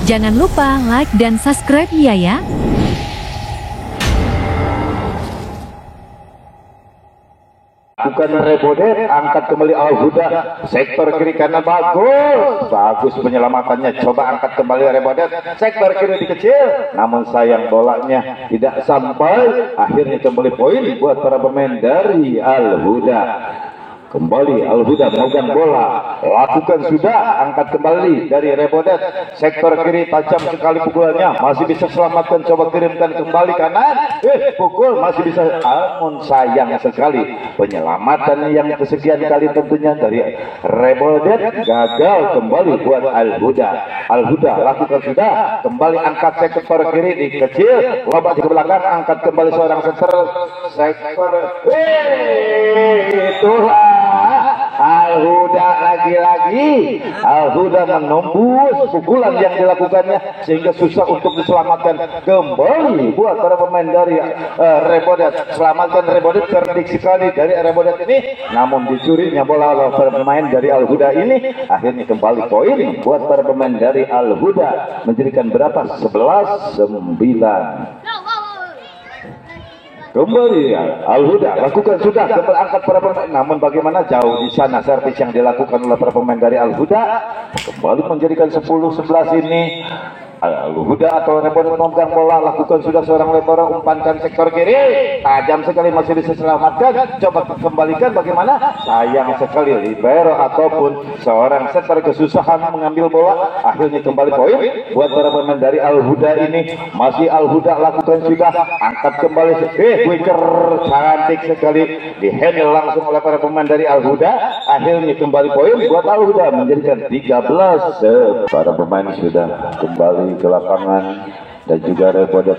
Jangan lupa like dan subscribe ya. Bukan Rebodet, angkat kembali Al-Huda, sektor kiri kanan bagus penyelamatannya, coba angkat kembali Rebodet, sektor kiri dikecil, namun sayang bolanya tidak sampai, akhirnya kembali poin buat para pemain dari Al-Huda. Kembali Al-Huda memegang bola, lakukan sudah, angkat kembali dari Rebodet, sektor kiri tajam sekali pukulannya, masih bisa selamatkan, coba kirimkan kembali kanan, pukul masih bisa, namun sayang sekali penyelamatan yang kesekian kali tentunya dari Rebodet gagal kembali buat Al-Huda. Al-Huda lakukan sudah, kembali angkat sektor kiri dikecil, lompat ke belakang, angkat kembali seorang sektor itulah Al-Huda lagi-lagi. Al-Huda menembus pukulan yang dilakukannya sehingga susah untuk diselamatkan. Kembali buat para pemain dari Rebodet, selamatkan Rebodet, cerdik sekali dari Rebodet ini, namun dicurinya bola oleh para pemain dari Al-Huda ini, akhirnya kembali poin buat para pemain dari Al-Huda, menjadikan berapa? 11-9. Kembali Al-Huda lakukan sudah, kembali angkat para pemain, namun bagaimana jauh di sana servis yang dilakukan oleh para pemain dari Al-Huda, kembali menjadikan 10-11 ini. Al-Huda atau Rebodet memegang bola, lakukan sudah seorang lebar, umpankan sektor kiri, tajam sekali, masih bisa selamatkan, coba kembalikan, bagaimana? Sayang sekali libero ataupun seorang setter kesusahan mengambil bola, akhirnya kembali poin buat para pemain dari Al-Huda ini. Masih Al-Huda lakukan sudah, angkat kembali, wicker cantik sekali, dihandle langsung oleh para pemain dari Al-Huda, akhirnya kembali poin buat Al-Huda, menjadikan 13. Para pemain sudah kembali ke lapangan dan juga Rebodet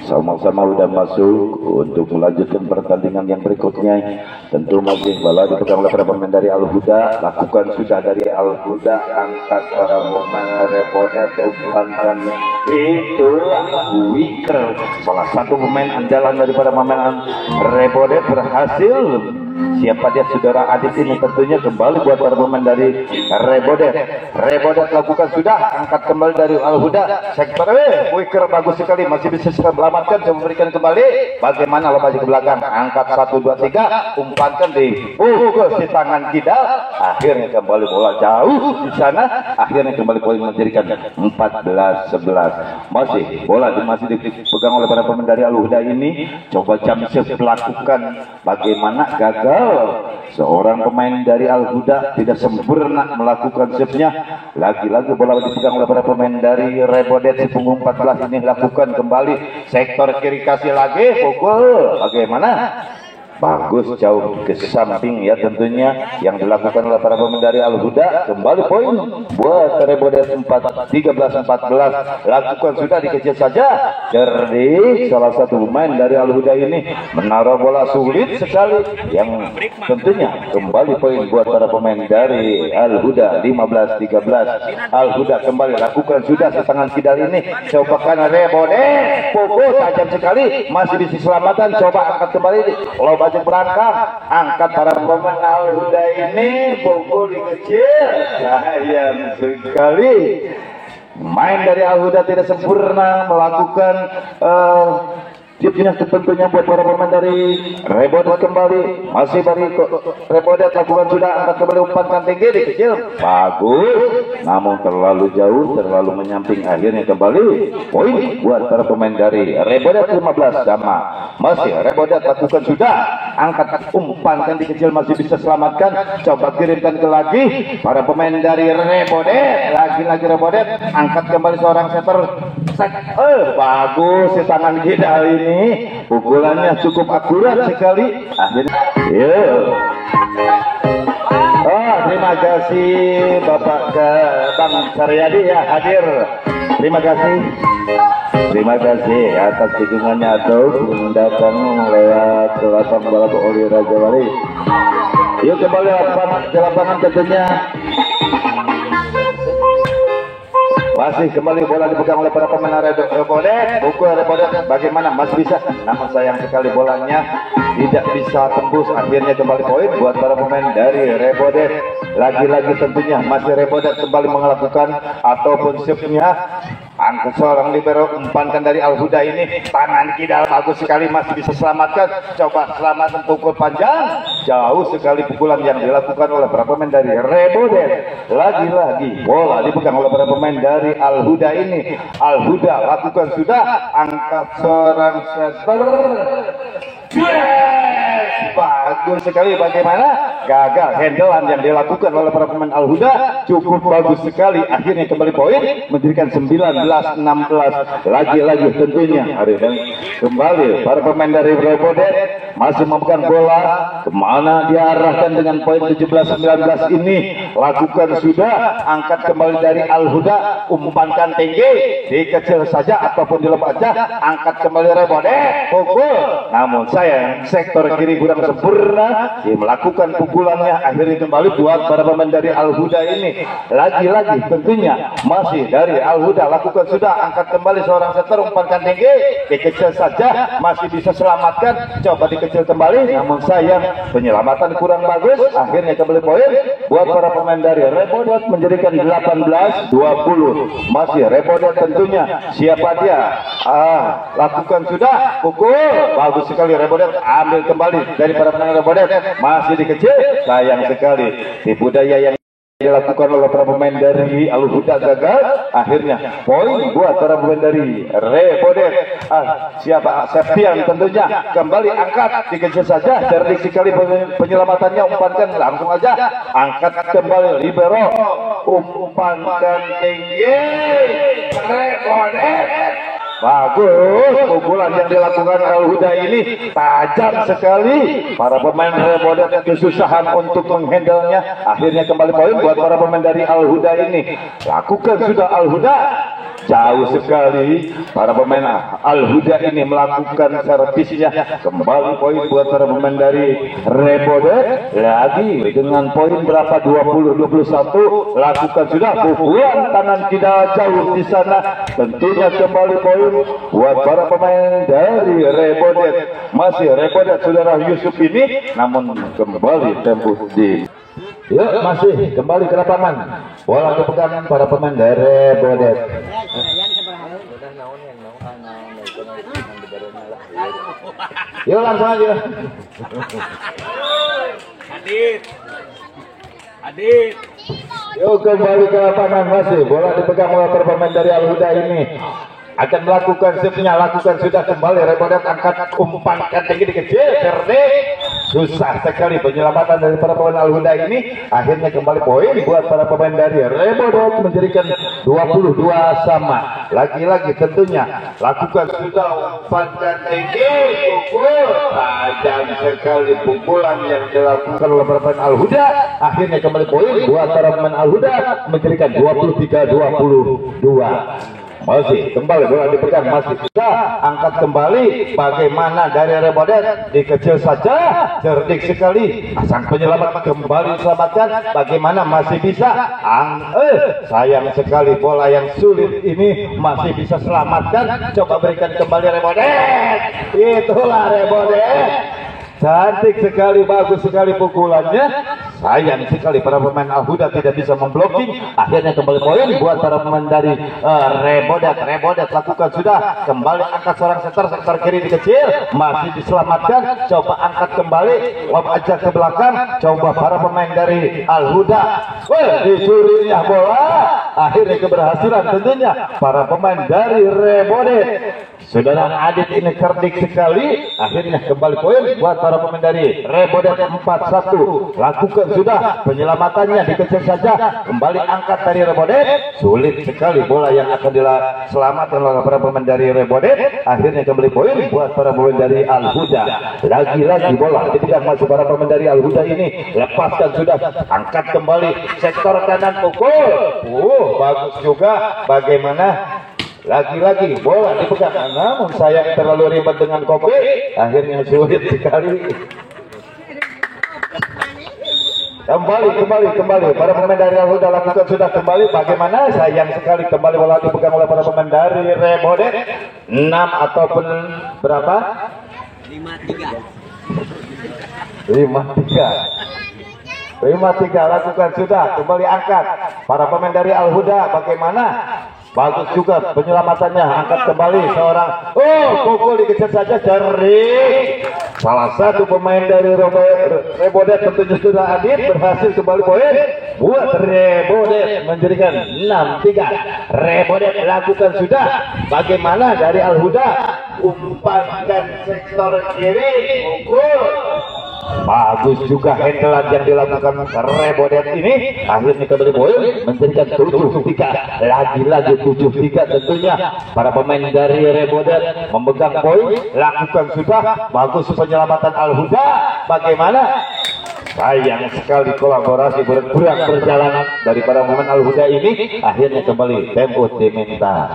sama-sama sudah masuk untuk melanjutkan pertandingan yang berikutnya. Tentu masih bola dipegang oleh para pemain dari Al-Huda, lakukan sudah dari Al-Huda, angkat para pemain Rebodet, umpankan itu wicker, salah satu pemain andalan daripada pemain Rebodet berhasil. Siapa dia saudara adik ini? Tentunya kembali buat para pemain dari Rebodet. Rebodet lakukan sudah, angkat kembali dari Al-Huda, sektor wicker bagus sekali, masih bisa selamatkan, coba berikan kembali, bagaimana lompat ke belakang, angkat 1, 2, 3, umpankan di pukul si tangan kidal, akhirnya kembali bola jauh di sana, akhirnya kembali poin menjadikan 14-11. Masih bola masih dipegang oleh para pemain dari Al-Huda ini, coba jam lakukan, bagaimana gagal. Seorang pemain dari Al-Huda tidak sempurna melakukan save-nya. Lagi-lagi bola dipegang oleh para pemain dari Rebodet di punggung 14 ini, lakukan kembali sektor kiri, kasih lagi pukul, bagaimana? Bagus jauh ke samping ya, tentunya yang dilakukan oleh para pemain dari Al-Huda. Kembali poin buat Rebodet 13-14. Lakukan sudah, dikecil saja, cerdik salah satu pemain dari Al-Huda ini menaruh bola sulit sekali, yang tentunya kembali poin buat para pemain dari Al-Huda 15-13. Al-Huda kembali lakukan sudah di tangan kidal ini, coba kanan Rebodet, pukul tajam sekali, masih bisa selamatan, coba angkat kembali, loba berangkat, angkat para pemain Al-Huda ini, pukul dikecil, sayang sekali main dari Al-Huda tidak sempurna melakukan tipnya. Tentunya buat para pemain dari Rebodet kembali, masih dari Rebodet lakukan sudah, angkat kembali, umpankan tinggi, dikecil, bagus, namun terlalu jauh, terlalu menyamping, akhirnya kembali poin buat para pemain dari Rebodet 15 sama. Masih Rebodet lakukan sudah, angkat, umpankan dikecil, masih bisa selamatkan, coba kirimkan ke lagi para pemain dari Rebodet, lagi-lagi Rebodet, angkat kembali seorang setter, bagus di tangan kidal ini, pukulannya cukup akurat sekali, akhirnya terima kasih Bapak Bang Saryadi ya hadir, terima kasih atas kunjungannya atau datang lewat selatan balap Oli Raja Wali. Yuk kembali ke lapangan tentunya. Masih kembali bola dipegang oleh para pemain Rebodet. Pukul Rebodet, bagaimana masih bisa, namun sayang sekali bolanya tidak bisa tembus. Akhirnya kembali poin buat para pemain dari Rebodet. Lagi-lagi tentunya masih Rebodet kembali melakukan ataupun shiftnya. Angkat seorang libero, umpankan dari Al-Huda ini, tangan kidal bagus sekali, masih bisa selamatkan. Coba selamatkan, pukul panjang, jauh sekali pukulan yang dilakukan oleh para pemain dari Rebodet. Lagi-lagi bola dipegang oleh para pemain dari Al-Huda ini. Al-Huda lakukan sudah, angkat seorang setter. Yes, bagus sekali, bagaimana gagal handlean yang dilakukan oleh para pemain Al-Huda, cukup bagus sekali. Akhirnya kembali poin, menjadikan 19-16. Lagi-lagi tentunya hari ini kembali para pemain dari Rebodet masih memegang bola, kemana diarahkan dengan poin 17-19 ini. Lakukan sudah, angkat kembali dari Al-Huda, umpankan tinggi, dikecil saja ataupun dilepas saja, angkat kembali Rebodet, pukul, namun sayang sektor kiri kurang sempurna, dia melakukan pukulannya. Akhirnya kembali buat para pemain dari Al-Huda ini. Lagi-lagi tentunya masih dari Al-Huda, lakukan sudah, angkat kembali seorang setter, umpankan tinggi, dikecil saja, masih bisa selamatkan, coba dikecil kembali, namun sayang penyelamatan kurang bagus. Akhirnya kembali poin buat para pemain dari Rebodet, menjadikan 18-20. masih Rebodet tentunya, siapa dia? Lakukan sudah, pukul, bagus sekali Rebodet, ambil kembali dari para pemain Rebodet, masih dikecil, sayang sekali tipu daya yang dilakukan oleh para pemain dari Al-Huda gagal. Akhirnya poin buat para pemain dari Rebodet. Siapa? Septian tentunya, kembali angkat, dikecil saja, cerdik sekali penyelamatannya, umpankan langsung aja, angkat kembali libero, umpankan tinggi, Rebodet. Bagus pukulan yang dilakukan Al-Huda ini, tajam sekali. Para pemain Rebodet kesusahan untuk menghandlenya. Akhirnya kembali poin buat para pemain dari Al-Huda ini. Lakukan sudah Al-Huda, jauh sekali para pemain Al-Huda ini melakukan servisnya. Kembali poin buat para pemain dari Rebodet. Lagi dengan poin berapa, 20-21. Lakukan sudah, pukulan tangan tidak jauh di sana. Tentunya kembali poin buat para pemain dari Rebodet. Masih Rebodet saudara Yusuf ini, namun kembali tembus di. Yuk, masih kembali ke lapangan. Bola dipegang para pemain dari Rebodet. Yuk langsung aja. Adit. Yuk kembali ke lapangan, masih bola dipegang oleh para pemain dari Al-Huda ini. Akan melakukan shiftnya, lakukan sudah, kembali Rebodet, angkat, umpankan tinggi, dikecil, cerdik, susah sekali penyelamatan dari para pemain Al-Huda ini. Akhirnya kembali poin buat para pemain dari Rebodet, menjadikan 22 sama. Lagi-lagi tentunya lakukan sudah, umpankan tinggi, pukul, tajam sekali pukulan yang dilakukan oleh para pemain Al-Huda. Akhirnya kembali poin buat para pemain Al-Huda, menjadikan 23-22. Masih kembali bola dipegang, masih bisa angkat kembali, bagaimana dari Rebodet, dikecil saja, cerdik sekali, sang penyelamat kembali diselamatkan, bagaimana masih bisa, sayang sekali bola yang sulit ini masih bisa selamatkan, coba berikan kembali Rebodet, itulah Rebodet. Cantik sekali, bagus sekali pukulannya. Sayang sekali para pemain Al-Huda tidak bisa memblocking. Akhirnya kembali poin buat para pemain dari Rebodet. Rebodet lakukan sudah, kembali angkat seorang setter kiri dikecil, masih diselamatkan. Coba angkat kembali, lob aja ke belakang. Coba para pemain dari Al-Huda, dicurinya bola. Akhirnya keberhasilan tentunya para pemain dari Rebodet. Saudara Adit ini cerdik sekali. Akhirnya kembali poin buat para pemain dari Rebodet 4-1. Lakukan sudah, penyelamatannya dikecil saja, kembali angkat dari Rebodet, sulit sekali bola yang akan diselamatkan oleh para pemain dari Rebodet. Akhirnya kembali poin buat para pemain dari Al-Huda. Lagi-lagi bola dipegang masih para pemain dari Al-Huda ini, lepaskan sudah, angkat kembali sektor kanan, pukul, bagus juga, bagaimana. Lagi-lagi bola dipegang, namun sayang terlalu ribet dengan kopi, akhirnya sulit sekali. Kembali para pemain dari Al-Huda lakukan sudah kembali. Bagaimana? Sayang sekali kembali bola dipegang oleh para pemain dari Rebodet. 6 ataupun berapa? 5-3 lakukan sudah kembali angkat para pemain dari Al-Huda. Bagaimana? Bagus juga penyelamatannya, angkat kembali seorang. Pukul dikejar saja dari salah satu pemain dari Rebodet, tentunya sudah Adit berhasil kembali poin buat Rebodet menjadikan 6-3. Rebodet lakukan sudah. Bagaimana dari Al-Huda? Umpankan sektor kiri, pukul. Bagus juga handelan yang dilakukan Rebodet ini, akhirnya kembali poin menjadikan 7-3. Lagi-lagi 7-3. tentunya para pemain dari Rebodet memegang poin, lakukan sudah. Bagus penyelamatan Al-Huda. Bagaimana? Sayang sekali kolaborasi berkurang perjalanan dari para pemain Al-Huda ini, akhirnya kembali tempo diminta.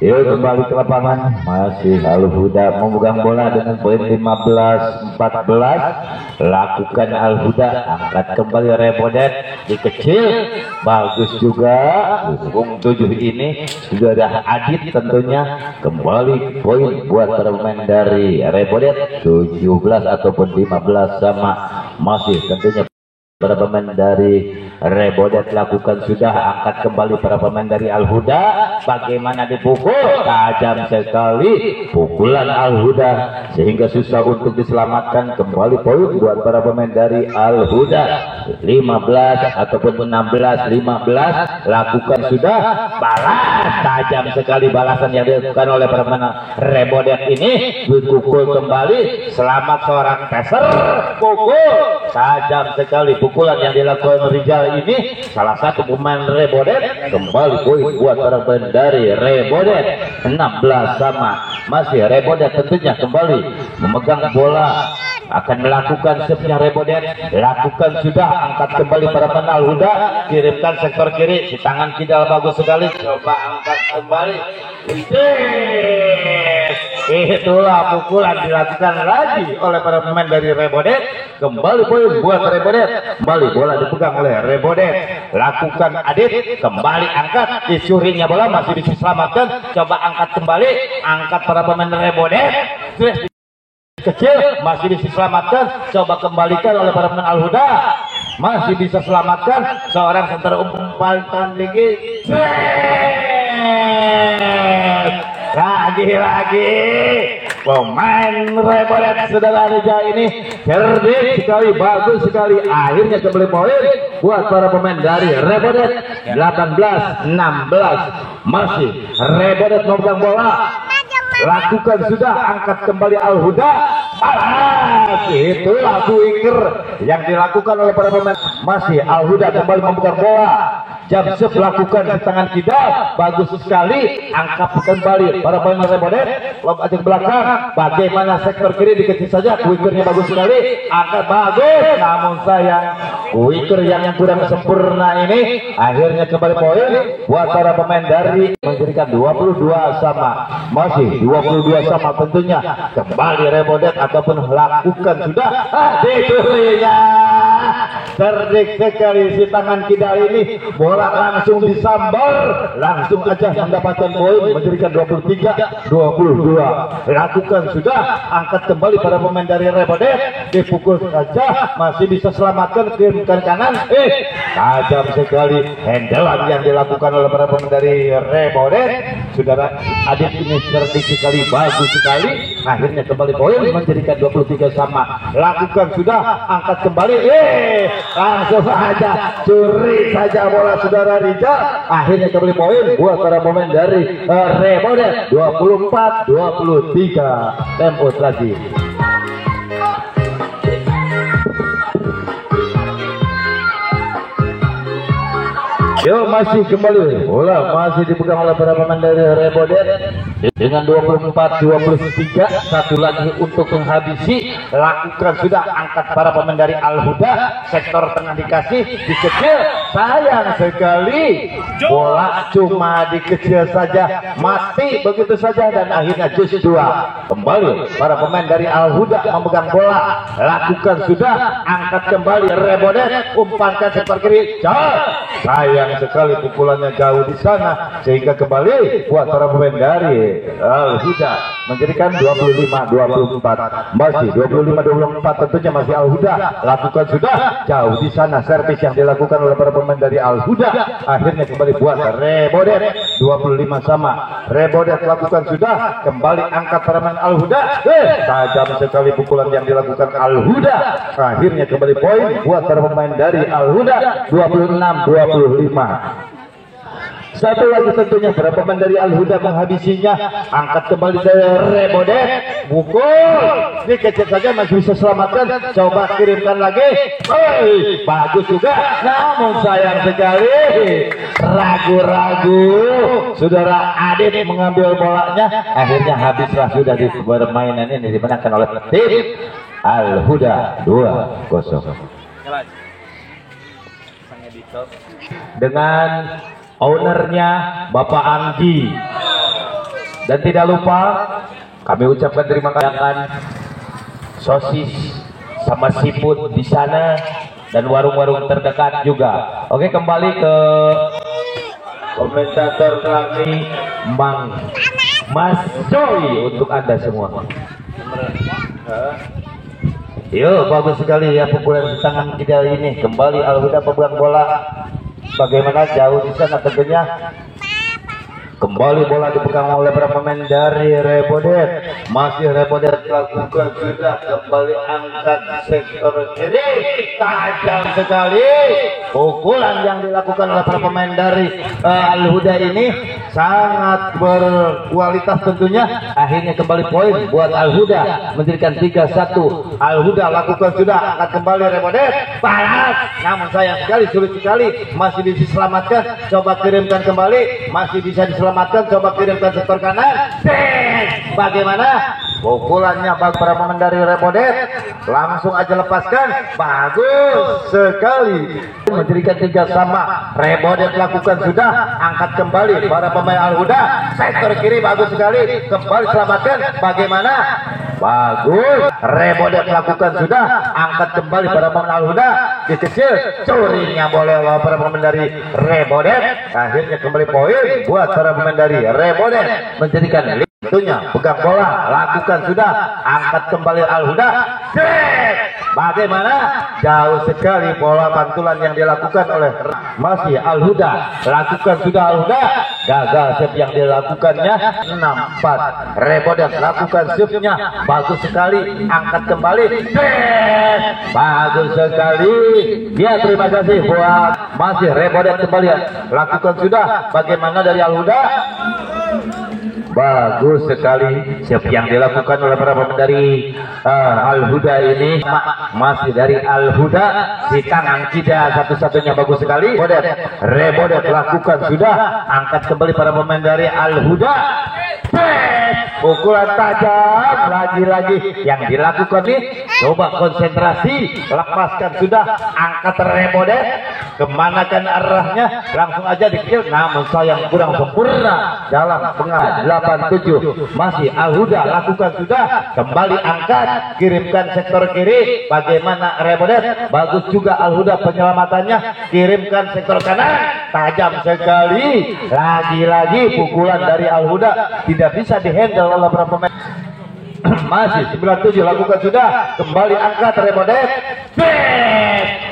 Yuk kembali ke lapangan, masih Al-Huda memegang bola dengan poin 15-14. Lakukan Al-Huda, angkat kembali Rebodet, dikecil, bagus juga. Dukung 7 ini sudah ada Adit, tentunya kembali poin buat para pemain dari Rebodet. 17 ataupun 15 sama, masih tentunya para pemain dari Rebodet lakukan sudah, angkat kembali para pemain dari Al-Huda. Bagaimana dipukul? Tajam sekali pukulan Al-Huda sehingga susah untuk diselamatkan. Kembali poin buat para pemain dari Al-Huda. 15 ataupun 16-15 lakukan sudah. Balas, tajam sekali balasan yang dilakukan oleh para pemain Rebodet ini. Dipukul kembali, selamat seorang peser. Pukul, tajam sekali pukulan yang dilakukan Rizal ini, salah satu pemain Rebodet. Kembali poin buat para pemain dari Rebodet. 16 sama, masih Rebodet tentunya kembali memegang bola, akan melakukan serve-nya Rebodet. Lakukan sudah, angkat kembali para pemain Al-Huda, kirimkan sektor kiri, si tangan kidal bagus sekali, coba angkat kembali. Itulah pukulan dilakukan lagi oleh para pemain dari Rebodet. Kembali poin buat Rebodet. Kembali bola dipegang oleh Rebodet. Lakukan Adit, kembali angkat, dicurinya bola masih bisa selamatkan. Coba angkat kembali, angkat para pemain Rebodet. Kecil masih bisa selamatkan. Coba kembalikan oleh para pemain Al-Huda, masih bisa selamatkan. Seorang center umpan tinggi. Lagi-lagi pemain Rebodet saudara Rija ini cerdik sekali, bagus sekali. Akhirnya kembali poin buat para pemain dari Rebodet. 18-16 masih Rebodet memegang bola. Lakukan sudah, angkat kembali Al-Huda. Itulah swinger yang dilakukan oleh para pemain. Masih Al-Huda kembali memegang bola. Jamsep lakukan di tangan kidal, bagus sekali. Angkat kembali para pemain Rebodet, lompat ke belakang. Bagaimana sektor kiri dikecil saja, wickernya bagus sekali. Angkat bagus, namun sayang wicker yang kurang sempurna ini. Akhirnya kembali poin buat para pemain dari menjadikan 22 sama, masih 22 sama tentunya. Kembali Rebodet ataupun lakukan sudah. Dicurinya cerdik sekali si tangan kidal ini, bola langsung disambar, langsung aja mendapatkan poin menjadikan 23-22. Lakukan sudah, angkat kembali para pemain dari Rebodet, dipukul saja, masih bisa selamatkan, kirimkan kanan. Tajam sekali handelan yang dilakukan oleh para pemain dari Rebodet. Saudara Adit ini cerdik sekali, bagus sekali. Akhirnya kembali poin menjadikan 23 sama. Lakukan sudah, angkat kembali. Langsung aja curi saja bola saudara Rija. Akhirnya kembali poin buat para pemain dari Rebodet. 24-23. Tempo lagi. Yo, masih kembali bola masih dipegang oleh para pemain dari Rebodet. dengan 24-23. Satu lagi untuk menghabisi, lakukan sudah, angkat para pemain dari Al-Huda. Sektor tengah dikasih, dikecil, sayang sekali bola cuma dikecil saja, mati begitu saja, dan akhirnya jus 2. Kembali para pemain dari Al-Huda memegang bola, lakukan sudah, angkat kembali, rebodet, umpankan sektor kiri, jauh, sayang sekali pukulannya jauh di sana, sehingga kembali buat para pemain dari Al-Huda menjadikan 25-24. Masih 25-24, tentunya masih Al-Huda, lakukan sudah, jauh di sana, servis yang dilakukan oleh para pemain dari Al-Huda, akhirnya kembali buat rebodet, 25 sama, rebodet lakukan sudah, kembali angkat para pemain Al-Huda, tajam sekali pukulan yang dilakukan Al-Huda, akhirnya kembali poin buat para pemain dari Al-Huda, 26-25. Satu lagi tentunya para pemain dari Al-Huda menghabisinya, angkat kembali dari rebodet, pukul, dikecil saja, masih bisa selamatkan, coba kirimkan lagi, bagus juga, namun sayang sekali, ragu-ragu, saudara Adit mengambil bolanya, akhirnya habislah sudah di permainan ini, dimenangkan oleh tim Al-Huda 2-0. Dengan ownernya Bapak Anggi, dan tidak lupa kami ucapkan terima kasih sosis sama seafood di sana dan warung-warung terdekat juga. Oke, kembali ke komentator kami Mas Joy untuk Anda semua. Yo, bagus sekali ya pukulan tangan kita ini. Kembali Al-Huda pemegang bola. Bagaimana jauh di sana tentunya. Kembali bola dipegang oleh para pemain dari Rebodet. Masih Rebodet lakukan sudah, kembali angkat sektor kiri, tajam sekali. Pukulan yang dilakukan oleh para pemain dari Al-Huda ini sangat berkualitas tentunya. Akhirnya kembali poin buat Al-Huda, menjadikan 3-1. Al-Huda lakukan sudah, angkat kembali Rebodet, balas, namun sayang sekali, sulit sekali, masih bisa diselamatkan, coba kirimkan kembali, masih bisa diselamatkan, coba kirimkan sektor kanan. Bagaimana pukulannya bagi para pemain dari Rebodet, langsung aja lepaskan, bagus sekali, menjadikan 3 sama. Rebodet lakukan sudah, angkat kembali para pemain Al-Huda, sektor kiri bagus sekali, kembali selamatkan, bagaimana, bagus. Rebodet lakukan sudah, angkat kembali para pemain Al-Huda, dikecil, curinya boleh oleh para pemain dari Rebodet, akhirnya kembali poin buat para pemain dari Rebodet, menjadikan tentunya pegang bola, lakukan sudah, angkat kembali Al-Huda, bagaimana, jauh sekali bola pantulan yang dilakukan oleh masih Al-Huda, lakukan sudah Al-Huda, gagal save yang dilakukannya, 6-4. Rebodet lakukan save-nya, bagus sekali, angkat kembali, bagus sekali, ya terima kasih buat masih Rebodet kembali, lakukan sudah, bagaimana dari Al-Huda, bagus sekali siap yang dilakukan oleh para pemain dari Al-Huda ini, masih dari Al-Huda, di tangan kita satu-satunya, bagus sekali. Rebodet lakukan sudah, angkat kembali para pemain dari Al-Huda, pukulan tajam lagi-lagi yang dilakukan ini, coba konsentrasi, lepaskan sudah, angkat Rebodet, kemanakan arahnya, langsung aja dikecil, namun sayang kurang sempurna dalam pengah 8-7. Masih Al-Huda lakukan sudah, kembali angkat, kirimkan sektor kiri, bagaimana Rebodet, bagus juga Al-Huda penyelamatannya, kirimkan sektor kanan, tajam sekali, lagi-lagi pukulan dari Al-Huda tidak bisa dihandle oleh para pemain. Masih 97, lakukan sudah, kembali angkat Rebodet,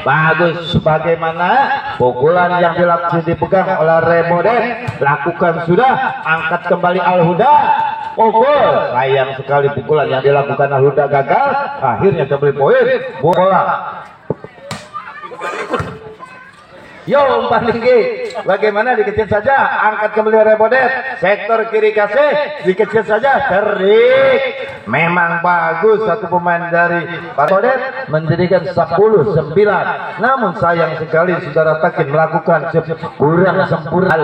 bagus, bagaimana pukulan yang dilakukan dipegang oleh Rebodet, lakukan sudah, angkat kembali Al-Huda, pukul, sayang sekali pukulan yang dilakukan Al-Huda gagal, akhirnya kembali poin bola. Yo, umpan tinggi, Bagaimana dikecil saja, angkat kembali Rebodet. Sektor kiri kasih, dikecil saja, terik. Memang bagus satu pemain dari Rebodet menjadikan 10-9. Namun sayang sekali saudara Takin melakukan kurang sempurna.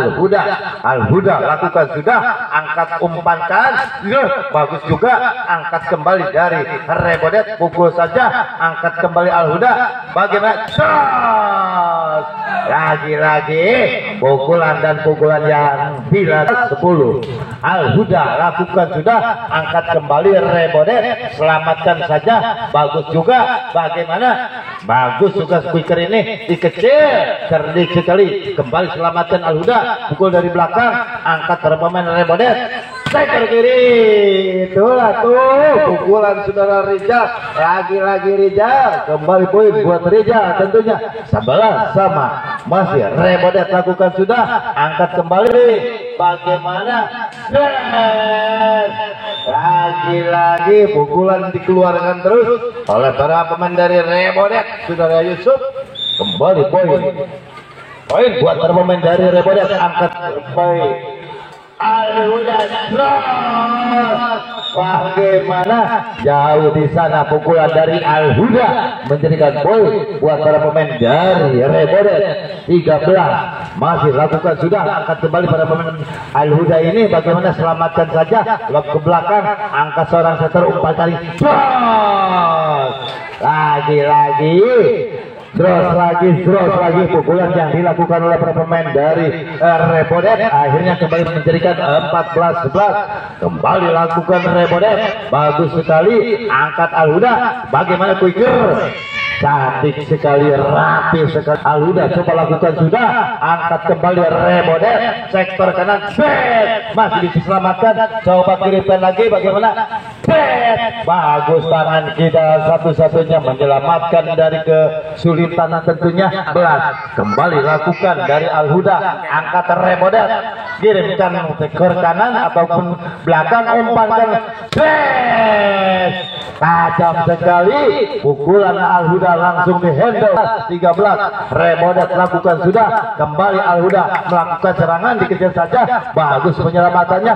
Al-Huda lakukan sudah, angkat umpankan, bagus juga, angkat kembali dari Rebodet, pukul saja, angkat kembali Al-Huda. Bagaimana? Lagi-lagi pukulan dan pukulan yang bila 10. Al-Huda lakukan sudah, angkat kembali Rebodet, selamatkan saja, bagus juga. Bagaimana? Bagus juga speaker ini, dikecil, cerdik sekali, kembali selamatkan Al-Huda, pukul dari belakang, angkat para pemain Rebodet. Sektor kiri, itulah tuh pukulan saudara Rizal, lagi-lagi Rizal, kembali poin buat Rizal tentunya 11 sama. Masih Rebodet lakukan sudah, angkat kembali, bagaimana? Lagi-lagi pukulan dikeluarkan terus oleh para pemain dari Rebodet, saudara Yusuf, kembali poin buat para pemain dari Rebodet, angkat kembali. Al-Huda, bagaimana jauh di sana pukulan dari Al-Huda menjadikan poin buat para pemain dari Rebodet 13. Masih lakukan sudah, angkat kembali para pemain Al-Huda ini, bagaimana selamatkan saja, lob ke belakang, angkat seorang setter, umpan kali, lagi-lagi Terus lagi pukulan yang dilakukan oleh para pemain dari Rebodet, akhirnya kembali menjadikan 14-11. Kembali lakukan Rebodet, bagus sekali, angkat Al-Huda, bagaimana quicker, cantik sekali, rapi sekali. Al-Huda coba lakukan sudah, angkat kembali Rebodet, sektor kanan, masih diselamatkan, coba kirimkan lagi, bagaimana? Bagus, tangan kita satu-satunya menyelamatkan dari kesulitan tentunya. Kembali lakukan dari Al-Huda, angkat Rebodet, kirimkan ke kanan ataupun belakang, umpankan, tajam sekali, pukulan Al-Huda langsung dihandle. 13 Rebodet lakukan sudah, kembali Al-Huda melakukan serangan, dikejar saja, bagus penyelamatannya.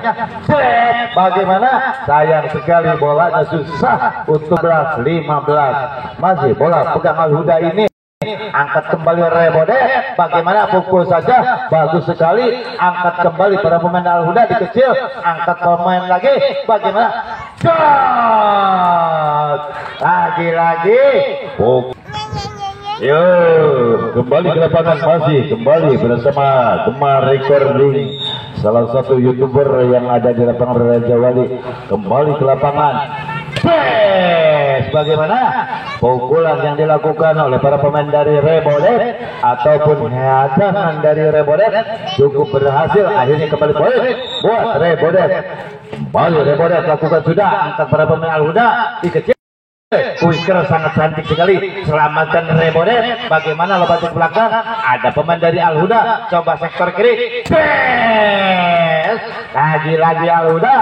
Bagaimana? Sayang sekali, bolanya susah untuk 15. Masih bola pegang Al-Huda ini, angkat kembali Rebodet, bagaimana, pukul saja, bagus sekali, angkat kembali para pemain Al-Huda, dikecil, angkat pemain lagi, bagaimana? Lagi-lagi yo, kembali ke lapangan, masih kembali bersama Gemar Recording, salah satu YouTuber yang ada di lapangan Raja Wali. Kembali ke lapangan, bagaimana pukulan yang dilakukan oleh para pemain dari Rebodet ataupun hadangan dari Rebodet cukup berhasil, akhirnya kembali poin buat Rebodet. Kembali Rebodet lakukan sudah, angkat para pemain Al-Huda, dikecil, quicker sangat cantik sekali, selamatkan Rebodet, bagaimana lompat ke belakang, ada pemain dari Al-Huda, coba sektor kiri, lagi-lagi Al-Huda,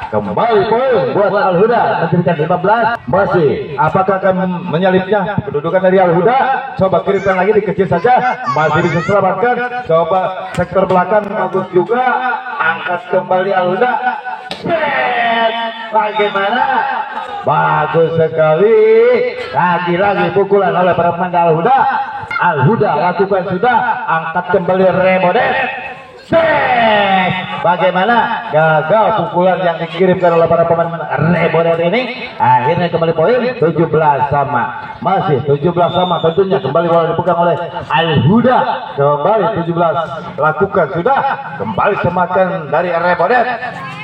kembali poin buat Al-Huda, menjadikan 15. Masih apakah akan menyalipnya kedudukan dari Al-Huda, coba kirimkan lagi, dikecil saja, masih bisa selamatkan, coba sektor belakang, bagus juga, angkat kembali Al-Huda, bagaimana, bagus sekali, lagi-lagi pukulan oleh para pemain Al-Huda. Al-Huda lakukan sudah, angkat kembali Rebodet, bagaimana, gagal pukulan yang dikirimkan oleh para pemain Rebodet ini, akhirnya kembali poin 17 sama. Masih 17 sama tentunya, kembali bola dipegang oleh Al-Huda, kembali 17 lakukan sudah, kembali semakan dari Rebodet,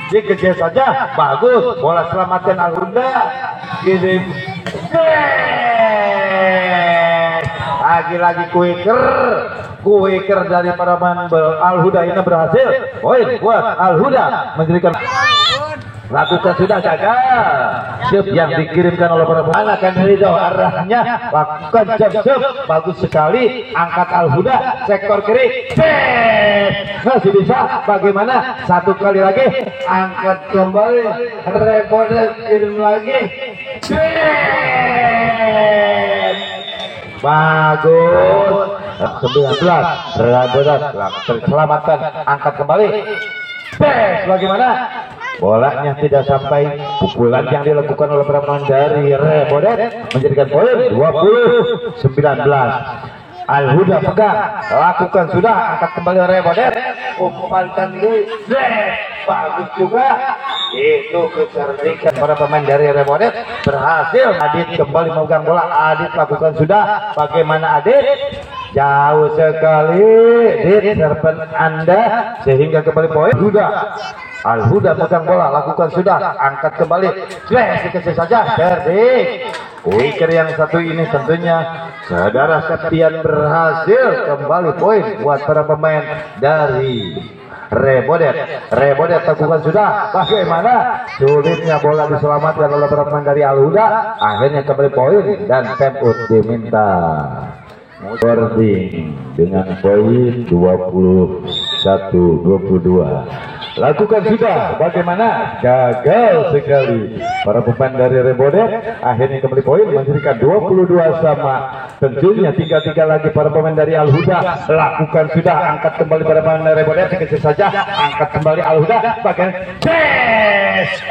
dikejar saja, bagus, bola selamatkan Al-Huda, kirim, lagi-lagi quicker dari para pemain Al-Huda ini berhasil, poin buat Al-Huda, menjadikan lakukan sudah, gagal jump yang dikirimkan oleh para pemain, akan dari jauh arahnya, lakukan jump, bagus sekali, angkat Al-Huda, sektor kiri, masih bisa, bagaimana, satu kali lagi, angkat kembali Rebodet, kirim lagi, bagus, 19 Rebodet terselamatkan, angkat kembali. Bagaimana? Bolanya tidak sampai. Pukulan yang dilakukan oleh pemain dari Rebodet menjadikan poin 20-19. Al-Huda pegang, lakukan sudah, angkat kembali Rebodet, umpankan dulu, bagus juga. Itu kecerdikan para pemain dari Rebodet berhasil. Adit kembali memegang bola, Adit lakukan sudah. Bagaimana Adit? Jauh sekali di serpen Anda sehingga kembali poin. Al-Huda megang bola, lakukan sudah, angkat kembali, dikasih saja. Cerdik. Wiker yang satu ini tentunya saudara Septian berhasil kembali poin buat para pemain dari Rebodet. Rebodet lakukan sudah. Bagaimana? Sulitnya bola diselamatkan oleh para pemain dari Al-Huda. Akhirnya kembali poin dan time diminta. Boarding dengan poin 21-22. Lakukan sudah, bagaimana? Gagal sekali para pemain dari Rebodet. Akhirnya kembali poin menjadikan 22 sama. Tentunya 3-3 lagi para pemain dari Al-Huda. Lakukan sudah, angkat kembali para pemain dari Rebodet, dikasih saja, angkat kembali Al-Huda. Bagian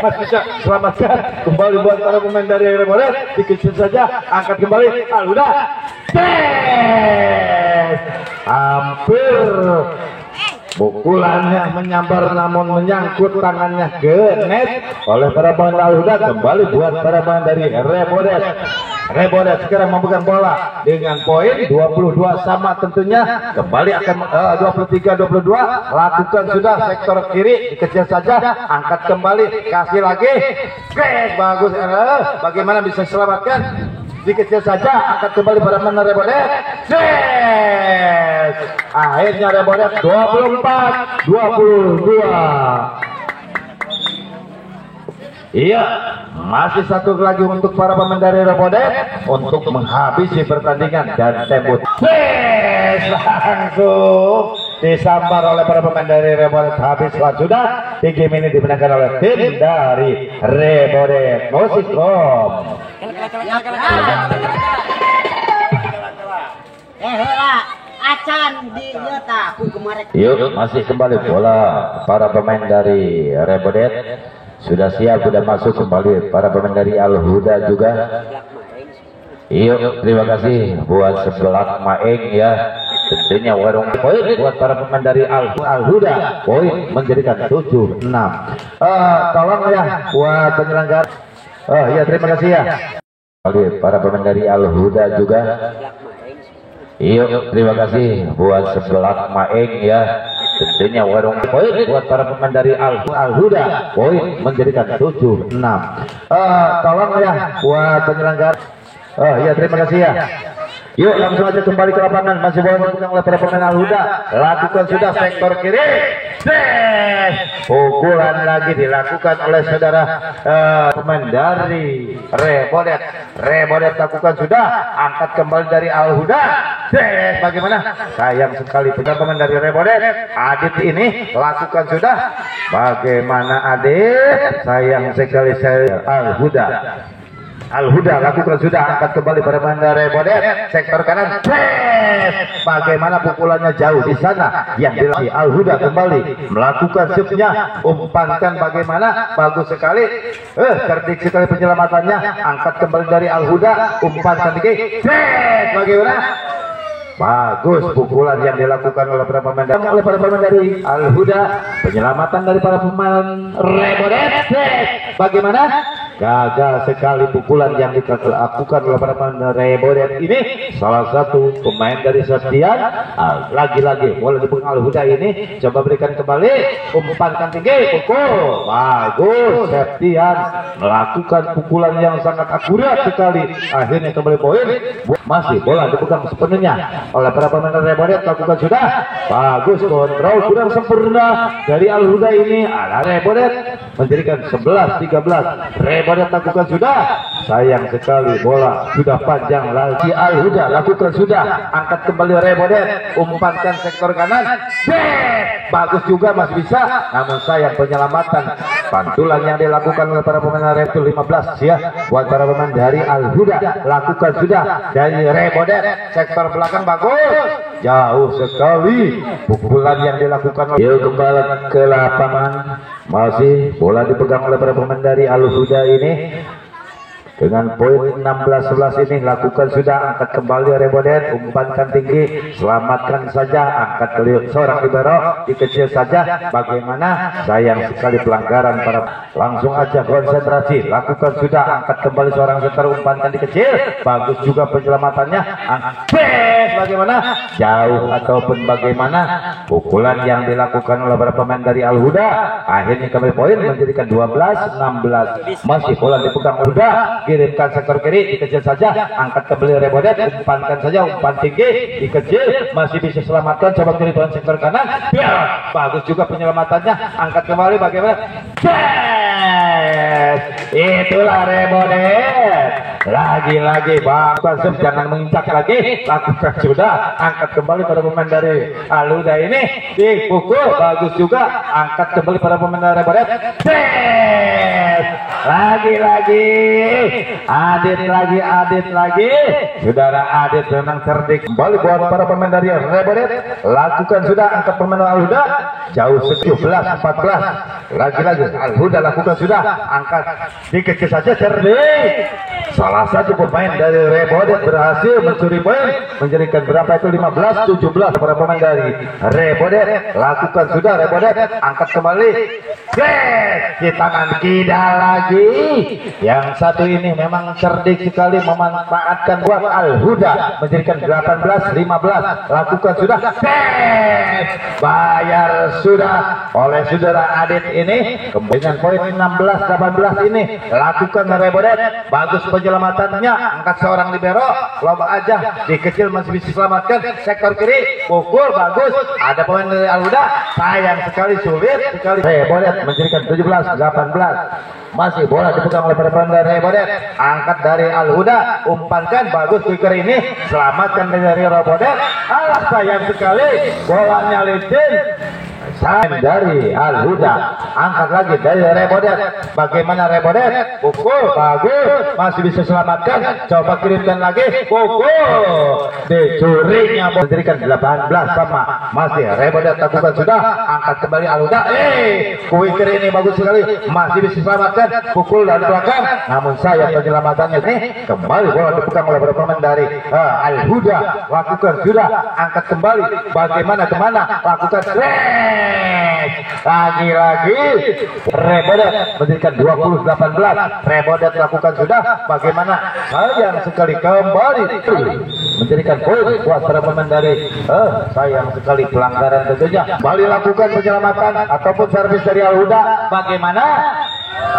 masih bisa selamatkan kembali buat para pemain dari Rebodet, dikasih saja, angkat kembali Al-Huda. Hampir pukulannya menyambar namun menyangkut tangannya ke net oleh para pemain Al-Huda. Kembali buat para pemain dari Rebodet. Rebodet sekarang memegang bola dengan poin 22 sama tentunya. Kembali akan 23-22. Lakukan sudah sektor kiri, dikecil saja, angkat kembali, kasih lagi. Bagus. Bagaimana bisa selamatkan? Dikecil saja, angkat kembali pada pemain Rebodet. Akhirnya Rebodet 24-22. Iya, masih satu lagi untuk para pemain dari Rebodet untuk menghabisi pertandingan dan tembus. Langsung disambar oleh para pemain dari Rebodet. Habislah sudah. Di game ini dimenangkan oleh tim dari Rebodet. Musikom. Yuk, masih kembali bola para pemain dari Rebodet. Sudah siap, sudah masuk kembali para pemain dari Al-Huda juga. Yuk, terima kasih buat sebelah Maeng ya. Tentunya warung poin buat para pemain dari Al-Huda. Poin menjadikan 7-6. Tolong ya buat penyelenggara. Oh ya, terima kasih ya. Para pemain dari Al-Huda juga. Yuk, terima kasih buat sebelah Maeng ya. Tentunya warung poin buat para pemain dari Al-Huda. Poin menjadikan 7-6. Tolong ya buat penyelenggara. Oh ya, terima kasih ya. Yuk, langsung aja kembali ke lapangan. Masih bola dipegang oleh para pemain Al-Huda. Lakukan sudah sektor kiri. Pukulan lagi dilakukan oleh saudara pemain dari Rebodet. Rebodet lakukan sudah, angkat kembali dari Al-Huda. Bagaimana? Sayang sekali pemain dari Rebodet. Adit ini lakukan sudah. Bagaimana Adit? Sayang sekali saya Al-Huda. Al-Huda lakukan sudah, angkat kembali pada pemain Rebodet. Sektor kanan. Bagaimana pukulannya jauh di sana yang dilatih. Al-Huda kembali melakukan shiftnya, umpankan bagaimana, bagus sekali. Cerdik sekali penyelamatannya, angkat kembali dari Al-Huda, umpankan tinggi. Bagaimana? Bagus pukulan yang dilakukan oleh para pemain dari Al-Huda. Penyelamatan dari para pemain Rebodet. Bagaimana? Gagal sekali pukulan yang dilakukan oleh para pemain Rebodet ini. Salah satu pemain dari Septian. Lagi-lagi bola dipegang Al-Huda ini. Coba berikan kembali, umpankan tinggi, pukul. Bagus, Septian melakukan pukulan yang sangat akurat sekali. Akhirnya kembali poin. Masih bola dipegang sepenuhnya oleh para pemain Rebodet. Lakukan sudah, bagus, kontrol kurang sempurna dari Al-Huda ini. Rebodet menjadikan 11-13. Rebodet lakukan sudah, sayang sekali bola sudah panjang lagi. Al-Huda lakukan sudah, angkat kembali Rebodet, umpankan sektor kanan. Bagus juga, masih bisa, namun sayang penyelamatan. Pantulan yang dilakukan oleh para pemain Rebodet 15 ya buat para pemain dari Al-Huda. Lakukan sudah dari Rebodet, sektor belakang bagus. jauh sekali pukulan yang dilakukan. Yuk kembali ke lapangan, masih bola dipegang oleh para pemain dari Al-Huda ini. Dengan poin 16-11 ini lakukan sudah, angkat kembali Rebodet, umpankan tinggi, selamatkan saja, angkat ke seorang libero, dikecil saja. Bagaimana? Sayang sekali pelanggaran para, langsung aja konsentrasi, lakukan sudah, angkat kembali seorang setter, umpankan dikecil, bagus juga penyelamatan,nya. Bagaimana? Jauh ataupun bagaimana? Pukulan yang dilakukan oleh para pemain dari Al-Huda akhirnya kembali poin menjadikan 12-16. Masih bola dipegang Al-Huda, kirimkan sektor kiri, dikecil saja, angkat kembali Rebodet, umpankan saja, umpan tinggi, dikecil, masih bisa selamatkan, coba kiri tuan sektor kanan, ya, bagus juga penyelamatannya, angkat kembali, bagaimana? Yes, itulah Rebodet, lagi-lagi Bang Konsep jangan menginjak lagi, lakukan sudah, angkat kembali pada pemain dari Al-Huda ini, dipukul, bagus juga, angkat kembali pada pemain dari Rebodet, yes, lagi-lagi Adit lagi, saudara Adit memang cerdik. Kembali buat para pemain dari Rebodet, lakukan sudah, angkat pemain Al-Huda, jauh 17-14, lagi-lagi Al-Huda lakukan sudah, angkat dikecil saja, cerdik. Salah satu pemain dari Rebodet berhasil mencuri poin, menjadikan berapa itu 15-17 para pemain dari Rebodet, lakukan sudah Rebodet, angkat kembali, di tangan kidal lagi. Yang satu ini memang cerdik sekali memanfaatkan buat Al-Huda, menjadikan 18-15, lakukan sudah, bayar sudah oleh saudara Adit ini. Dengan poin 16-18 ini lakukan Rebodet, bagus penyelamatannya, angkat seorang libero, loba aja, dikecil masih bisa selamatkan, sektor kiri, pukul, bagus, ada poin dari Al-Huda, sayang sekali, sulit sekali. Rebodet menjadikan 17-18. Masih bola dipegang oleh para pemain dari Rebodet, angkat dari Al-Huda, umpankan, bagus kicker ini, selamatkan dari Rebodet. Alah, sayang sekali, bolanya licin. Sayang dari Al-Huda, angkat lagi dari Rebodet, bagaimana Rebodet, pukul, bagus, masih bisa selamatkan, coba kirimkan lagi, pukul, dicurinya, menjadikan 18 sama. Masih Rebodet lakukan sudah, angkat kembali Al-Huda, kicker ini bagus sekali, masih bisa selamatkan, pukul dari belakang, namun sayang penyelamatannya ini. Kembali bola dipegang oleh pemain dari Al-Huda, lakukan sudah, angkat kembali, bagaimana kemana, lakukan lagi-lagi Rebodet menjadikan 20-18. Rebodet lakukan sudah, bagaimana, sayang sekali, kembali menjadikan poin buat para pemain dari sayang sekali pelanggaran tentunya. Kembali lakukan penyelamatan ataupun servis dari Al-Huda, bagaimana,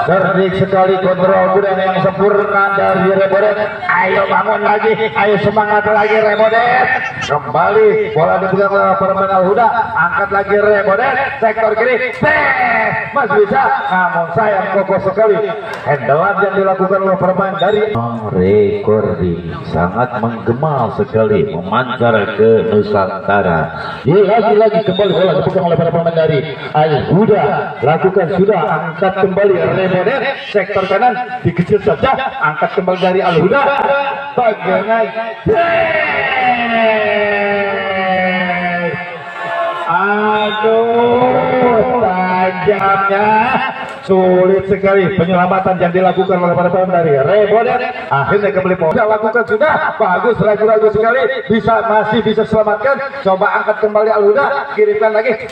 cerdik sekali kontrol kuda yang sempurna dari Rebodet. Ayo bangun lagi, ayo semangat lagi Rebodet. Kembali bola dipegang oleh pemain Al-Huda, angkat lagi Rebodet, sektor kiri, masih bisa, namun sayang kokoh sekali handalan yang dilakukan oleh pemain dari Recording, sangat menggema sekali, memancar ke Nusantara. Lagi-lagi kembali bola dipegang oleh para pemain dari Al-Huda, lakukan sudah, angkat kembali Rebodet, sektor kanan, dikecil saja, angkat kembali dari Al-Huda, bagaimana, aduh, tajamnya, sulit sekali penyelamatan yang dilakukan oleh para pemain dari Rebodet. Akhirnya kembali sudah, lakukan sudah, bagus, ragu-ragu sekali, masih bisa selamatkan, coba angkat kembali Al-Huda, kirimkan lagi,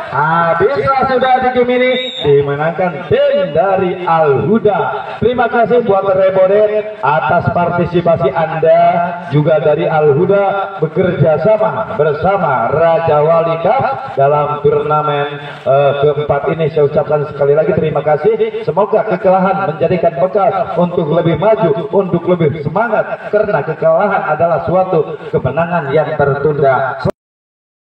habislah sudah di game ini, dimenangkan tim dari Al-Huda. Terima kasih buat Rebodet atas partisipasi Anda, juga dari Al-Huda bekerja sama bersama Raja Wali Cup dalam turnamen keempat ini. Saya ucapkan sekali lagi terima kasih. Semoga kekalahan menjadikan bekal untuk lebih maju, untuk lebih semangat, karena kekalahan adalah suatu kemenangan yang tertunda.